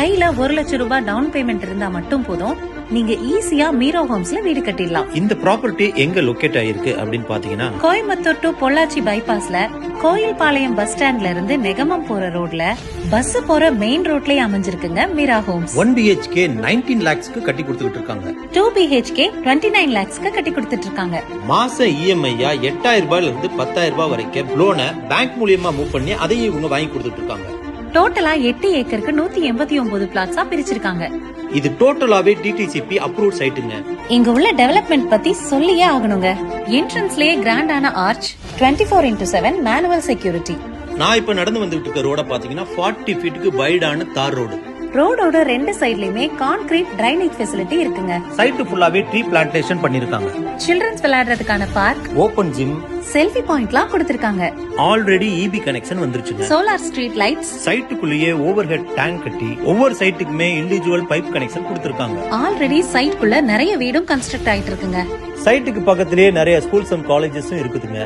கையில 1 லட்சம் ரூபாய் டவுன் பேமெண்ட் இருந்தா மட்டும் போதும், நீங்க ஈஸியா மீரா ஹோம்ஸ்ல வீடு கட்டிடலாம். இந்த ப்ராப்பர்ட்டி எங்க லொகேட் ஆயிருக்கு அப்படின்னு பாத்தீங்கன்னா, கோயம்புத்தூர் டு பொள்ளாச்சி பைபாஸ்ல கோயில்பாளையம் பஸ் ஸ்டாண்ட்ல இருந்து நெகமம் போற ரோட்ல பஸ் போற மெயின் ரோட்லயே அமைஞ்சிருக்குங்க மீரா ஹோம்ஸ். 1 BHK 19 lakhsக்கு கட்டி கொடுத்துட்டு இருக்காங்க. 2 BHK 29 lakhsக்கு கட்டி கொடுத்துட்டு இருக்காங்க. மாச EMI 8000 ரூபாயில இருந்து 10000 ரூபாய் வரைக்கும் லோனை பேங்க் மூலியமா மூவ் பண்ணி அதையும் இவங்க வாங்கி கொடுத்துட்டு இருக்காங்க. டோட்டலா 8 ஏக்கருக்கு 189 பிளாட்ஸா பிரிச்சிருக்காங்க. இது டோட்டலாவே DTCP அப்ரூவ்ட் சைட்டுங்க. இங்க உள்ள டெவலப்மெண்ட் பத்தி சொல்லியே ஆகணுங்க. என்ட்ரன்ஸ்லயே கிராண்டான ஆர்ச், 24x7 மேனுவல் செக்யூரிட்டி. நான் இப்ப நடந்து வந்துட்டு இருக்க ரோட பாத்தீங்கன்னா 40 ஃபீட்டுக்கு வைடான தார் ரோடு. ரோடோட 2 சைடுலயுமே கான்கிரீட் டிரைனேஜ் ஃபெசிலிட்டி இருக்குங்க. சைட்டு ஃபுல்லாவே ட்ரீ பிளான்டேஷன் பண்ணிருக்காங்க. சில்ட்ரன்ஸ் விளையாடுறதுக்கான பார்க், ஓபன் ஜிம், செல்ஃபி பாயிண்ட்லாம் கொடுத்திருக்காங்க. ஆல்ரெடி EB கனெக்ஷன் வந்துருச்சுங்க. சோலார் ஸ்ட்ரீட் லைட்ஸ், சைட்டுக்குள்ளேயே ஓவர்ஹெட் டேங்க் கட்டி ஒவ்வொரு சைட்டுக்குமே இண்டிவிஜுவல் பைப் கனெக்ஷன் கொடுத்திருக்காங்க. ஆல்ரெடி சைட்குள்ள நிறைய வீடும் கன்ஸ்ட்ரக்ட் ஆயிட்டு இருக்குங்க. சைட்டுக்கு பக்கத்திலேயே நிறைய ஸ்கூல்ஸ் அண்ட் காலேஜஸும் இருக்குதுங்க.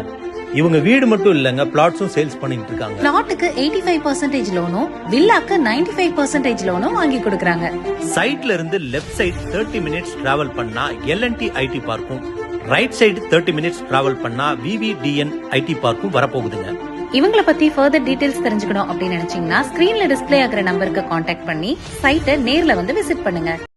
இவங்க வீடு மட்டும் இல்லங்க, பிளாட்ஸும் சேல்ஸ் பண்ணிட்டு இருக்காங்க. பிளாட்டுக்கு 85% லோனும், வில்லாக்கு 95% லோனும் வாங்கி கொடுக்கறாங்க. சைட்ல இருந்து லெஃப்ட் சைடு 30 மினிட்ஸ் டிராவல் பண்ணா L&T IT பார்க்கும், ரைட் சைடு 30 மினிட்ஸ் டிராவல் பண்ணா VVDN IT பார்க்கும் வரப்போகுதுங்க. இவங்கள பத்தி ஃபர்தர் டீடைல்ஸ் தெரிஞ்சுக்கணும் அப்படின்னு நினைச்சீங்கன்னா ஸ்கிரீன்ல டிஸ்ப்ளே ஆகுற நம்பருக்கு கான்டாக்ட் பண்ணி சைட்டை நேர்ல வந்து விசிட் பண்ணுங்க.